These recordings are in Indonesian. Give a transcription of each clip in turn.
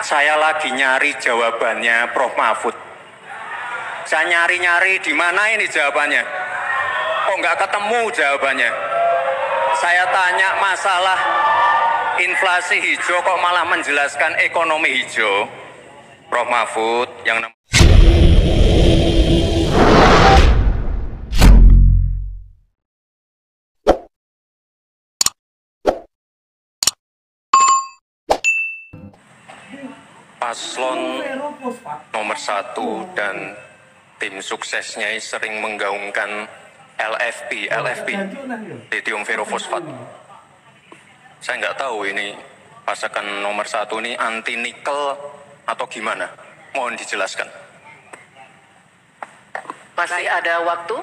Saya lagi nyari jawabannya Prof. Mahfud. Saya nyari-nyari di mana ini jawabannya. Kok nggak ketemu jawabannya. Saya tanya masalah inflasi hijau kok malah menjelaskan ekonomi hijau. Prof. Mahfud yang paslon nomor 1 dan tim suksesnya sering menggaungkan LFP, lithium ferrofosfat. Saya nggak tahu ini pasangan nomor 1 ini anti nikel atau gimana? Mohon dijelaskan. Masih ada waktu,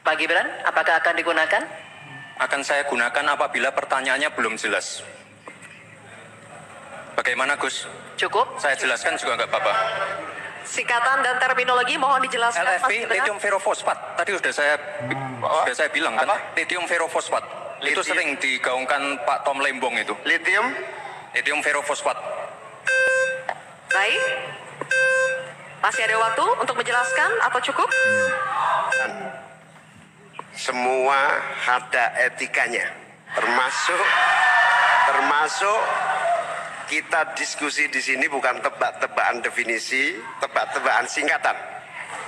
Pak Gibran, apakah akan digunakan? Akan saya gunakan apabila pertanyaannya belum jelas. Bagaimana Gus? Cukup? Saya jelaskan juga nggak apa-apa. Singkatan dan terminologi mohon dijelaskan. LFP, lithium ferrofosfat. Tadi sudah saya bilang kan, lithium ferrofosfat. Itu sering digaungkan Pak Tom Lembong itu. Lithium ferrofosfat. Baik. Masih ada waktu untuk menjelaskan atau cukup? Semua ada etikanya, termasuk kita diskusi di sini bukan tebak-tebakan definisi, tebak-tebakan singkatan.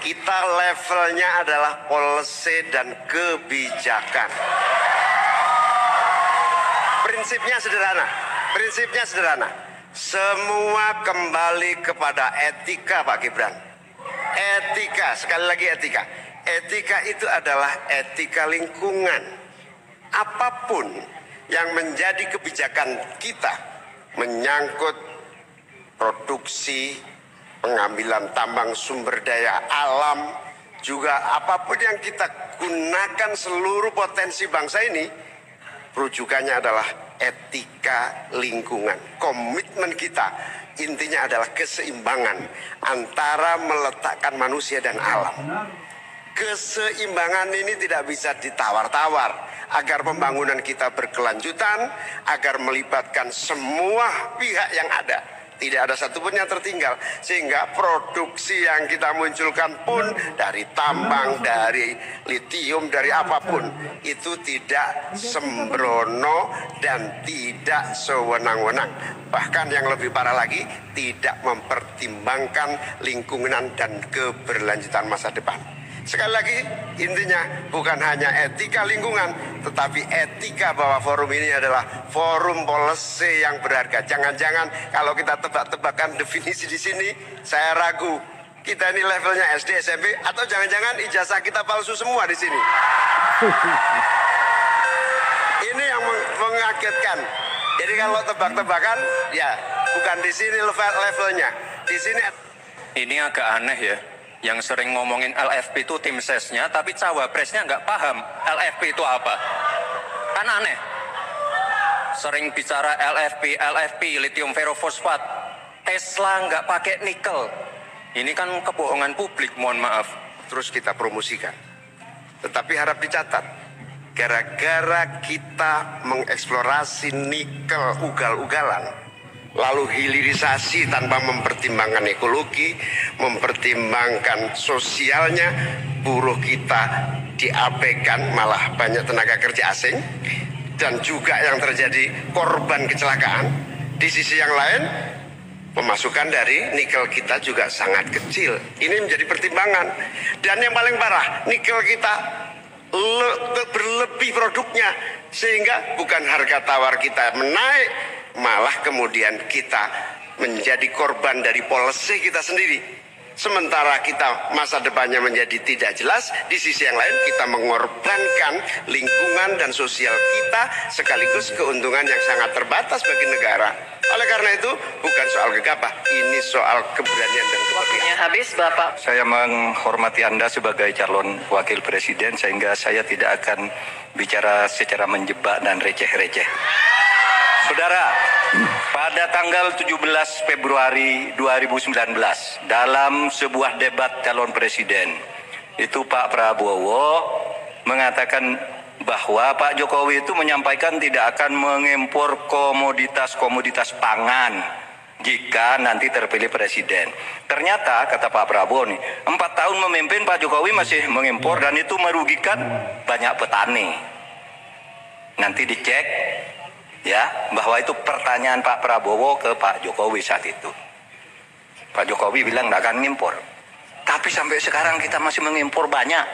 Kita levelnya adalah policy dan kebijakan. Prinsipnya sederhana. Semua kembali kepada etika, Pak Gibran. Etika, sekali lagi etika. Etika itu adalah etika lingkungan. Apapun yang menjadi kebijakan kita menyangkut produksi, pengambilan tambang sumber daya alam, juga apapun yang kita gunakan seluruh potensi bangsa ini, rujukannya adalah etika lingkungan. Komitmen kita intinya adalah keseimbangan antara meletakkan manusia dan alam. Keseimbangan ini tidak bisa ditawar-tawar agar pembangunan kita berkelanjutan, agar melibatkan semua pihak yang ada. Tidak ada satupun yang tertinggal, sehingga produksi yang kita munculkan pun dari tambang, dari litium, dari apapun, itu tidak sembrono dan tidak sewenang-wenang. Bahkan yang lebih parah lagi, tidak mempertimbangkan lingkungan dan keberlanjutan masa depan. Sekali lagi, intinya bukan hanya etika lingkungan, tetapi etika bahwa forum ini adalah forum policy yang berharga. Jangan-jangan kalau kita tebak-tebakan definisi di sini, saya ragu kita ini levelnya SD, SMP, atau jangan-jangan ijazah kita palsu semua di sini. Ini yang mengagetkan. Jadi kalau tebak-tebakan, ya bukan di sini levelnya. Di sini. Ini agak aneh ya. Yang sering ngomongin LFP itu tim sesnya, tapi cawapresnya nggak paham LFP itu apa. Kan aneh. Sering bicara LFP, lithium ferrofosfat. Tesla nggak pakai nikel. Ini kan kebohongan publik, mohon maaf. Terus kita promosikan. Tetapi harap dicatat, gara-gara kita mengeksplorasi nikel ugal-ugalan, lalu hilirisasi tanpa mempertimbangkan ekologi, mempertimbangkan sosialnya, buruh kita diabaikan, malah banyak tenaga kerja asing, dan juga yang terjadi korban kecelakaan. Di sisi yang lain, pemasukan dari nikel kita juga sangat kecil. Ini menjadi pertimbangan. Dan yang paling parah, nikel kita berlebih produknya, sehingga bukan harga tawar kita menaik, malah kemudian kita menjadi korban dari policy kita sendiri. Sementara kita masa depannya menjadi tidak jelas, di sisi yang lain kita mengorbankan lingkungan dan sosial kita, sekaligus keuntungan yang sangat terbatas bagi negara. Oleh karena itu, bukan soal gegabah, ini soal keberanian dan keberpihakan. Waktunya habis, Bapak. Saya menghormati Anda sebagai calon wakil presiden, sehingga saya tidak akan bicara secara menjebak dan receh-receh. Saudara, pada tanggal 17 Februari 2019, dalam sebuah debat calon presiden, itu Pak Prabowo mengatakan bahwa Pak Jokowi itu menyampaikan tidak akan mengimpor komoditas-komoditas pangan jika nanti terpilih presiden. Ternyata kata Pak Prabowo nih, 4 tahun memimpin Pak Jokowi masih mengimpor dan itu merugikan banyak petani. Nanti dicek ya bahwa itu pertanyaan Pak Prabowo ke Pak Jokowi saat itu. Pak Jokowi bilang nggak akan ngimpor. Tapi sampai sekarang kita masih mengimpor banyak.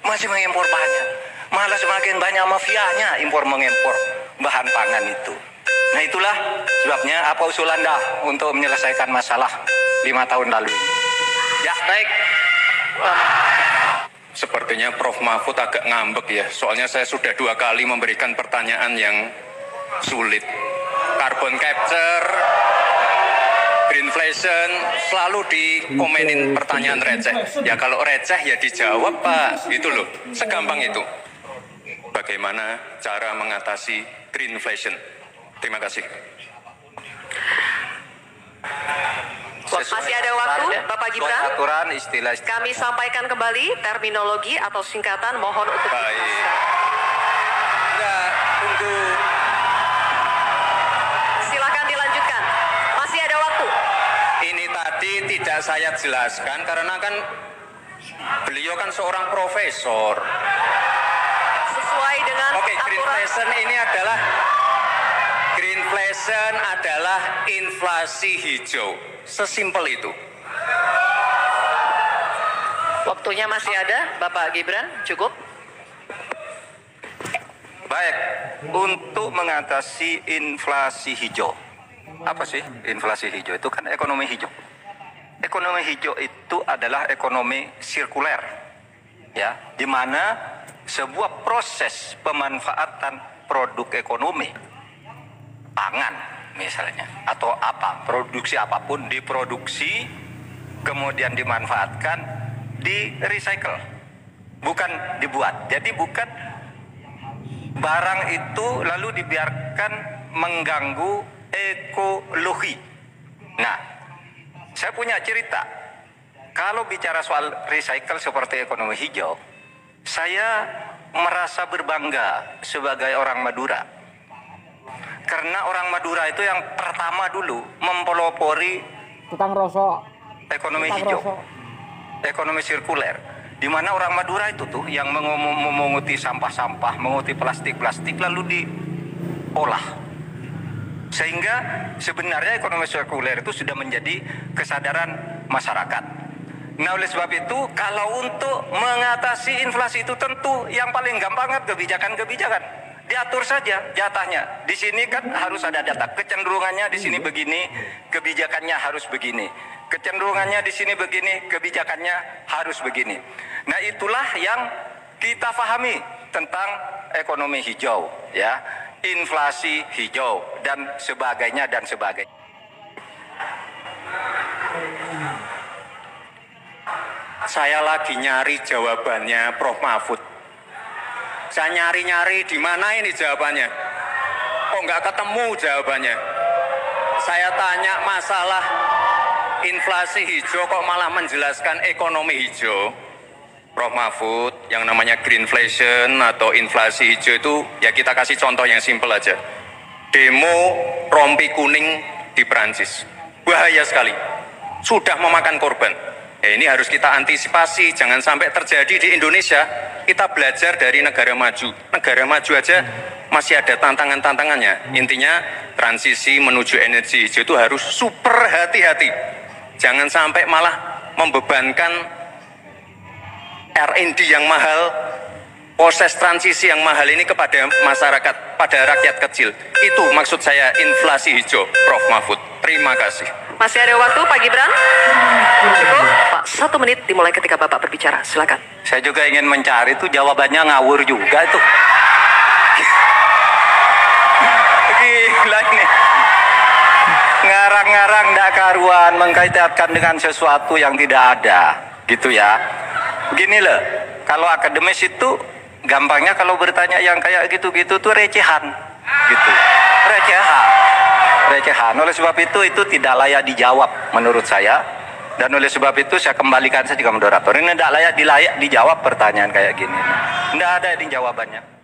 Masih mengimpor banyak. Malah semakin banyak mafianya impor mengimpor bahan pangan itu. Nah itulah sebabnya apa usul Anda untuk menyelesaikan masalah 5 tahun lalu ini. Ya, baik. Sepertinya Prof. Mahfud agak ngambek ya, soalnya saya sudah 2 kali memberikan pertanyaan yang sulit. Carbon capture, greenflation, selalu dikomenin pertanyaan receh. Ya kalau receh ya dijawab Pak, itu loh, segampang itu. Bagaimana cara mengatasi greenflation? Terima kasih. Masih ada waktu, Bapak Gibran. Aturan istilah. Kami sampaikan kembali terminologi atau singkatan, mohon untuk Baik. Enggak, tunggu. silakan dilanjutkan. Masih ada waktu. Ini tadi tidak saya jelaskan karena kan beliau kan seorang profesor. Sesuai dengan Oke, aturan. greenflation adalah inflasi hijau. Sesimpel itu. Waktunya masih ada, Bapak Gibran, cukup. Baik, untuk mengatasi inflasi hijau. Apa sih inflasi hijau? Itu kan ekonomi hijau. Ekonomi hijau itu adalah ekonomi sirkuler. Ya, di mana sebuah proses pemanfaatan produk ekonomi, pangan misalnya, atau apa, produksi apapun diproduksi, kemudian dimanfaatkan, di recycle, bukan dibuat. Jadi bukan barang itu lalu dibiarkan mengganggu ekologi. Nah, saya punya cerita. Kalau bicara soal recycle seperti ekonomi hijau, saya merasa berbangga sebagai orang Madura. Karena orang Madura itu yang pertama dulu mempelopori tukang rosok, ekonomi hijau, ekonomi sirkuler. Di mana orang Madura itu tuh yang memunguti sampah-sampah, menguti plastik-plastik lalu diolah. Sehingga sebenarnya ekonomi sirkuler itu sudah menjadi kesadaran masyarakat. Nah, oleh sebab itu kalau untuk mengatasi inflasi itu tentu yang paling gampang kan kebijakan-kebijakan. Diatur saja jatahnya. Di sini kan harus ada data. Kecenderungannya di sini begini, kebijakannya harus begini. Kecenderungannya di sini begini, kebijakannya harus begini. Nah, itulah yang kita pahami tentang ekonomi hijau, ya, inflasi hijau dan sebagainya dan sebagainya. Saya lagi nyari jawabannya Prof. Mahfud. Saya nyari-nyari di mana ini jawabannya. Kok nggak ketemu jawabannya. Saya tanya masalah inflasi hijau kok malah menjelaskan ekonomi hijau. Prof. Mahfud, yang namanya greenflation atau inflasi hijau itu ya kita kasih contoh yang simpel aja. Demo rompi kuning di Perancis. Bahaya sekali. Sudah memakan korban. Ya, ini harus kita antisipasi, jangan sampai terjadi di Indonesia. Kita belajar dari negara maju. Negara maju aja masih ada tantangan-tantangannya. Intinya transisi menuju energi hijau itu harus super hati-hati. Jangan sampai malah membebankan R&D yang mahal, proses transisi yang mahal ini kepada masyarakat, pada rakyat kecil. Itu maksud saya inflasi hijau, Prof. Mahfud. Terima kasih. Masih ada waktu, Pak Gibran? Cukup, Pak. 1 menit dimulai ketika Bapak berbicara. Silakan. Saya juga ingin mencari itu jawabannya ngawur juga itu. Gila ini. Ngarang-ngarang ndak karuan, mengkaitkan dengan sesuatu yang tidak ada, gitu ya. Begini loh, kalau akademis itu gampangnya kalau bertanya yang kayak gitu-gitu tuh recehan, gitu. Recehan. Oleh sebab itu tidak layak dijawab menurut saya. Dan oleh sebab itu saya kembalikan saja ke moderator. Ini tidak layak dijawab pertanyaan kayak gini. Tidak ada di jawabannya.